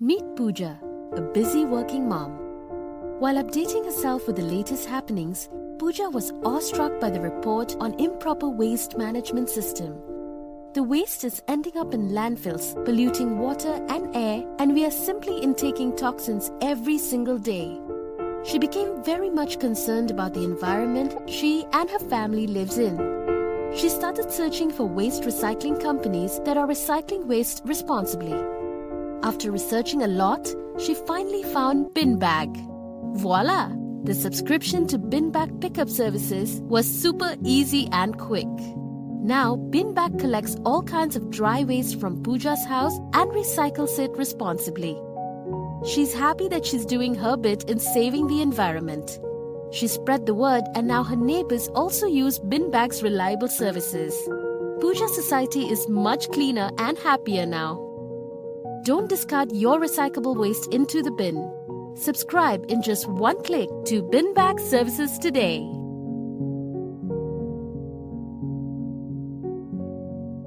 Meet Pooja, a busy working mom. While updating herself with the latest happenings, Pooja was awestruck by the report on improper waste management system. The waste is ending up in landfills, polluting water and air, and we are simply intaking toxins every single day. She became very much concerned about the environment she and her family lives in. She started searching for waste recycling companies that are recycling waste responsibly. After researching a lot, she finally found BinBag. Voila! The subscription to BinBag pickup services was super easy and quick. Now, BinBag collects all kinds of dry waste from Pooja's house and recycles it responsibly. She's happy that she's doing her bit in saving the environment. She spread the word and now her neighbors also use BinBag's reliable services. Pooja society is much cleaner and happier now. Don't discard your recyclable waste into the bin. Subscribe in just one click to BinBag services today.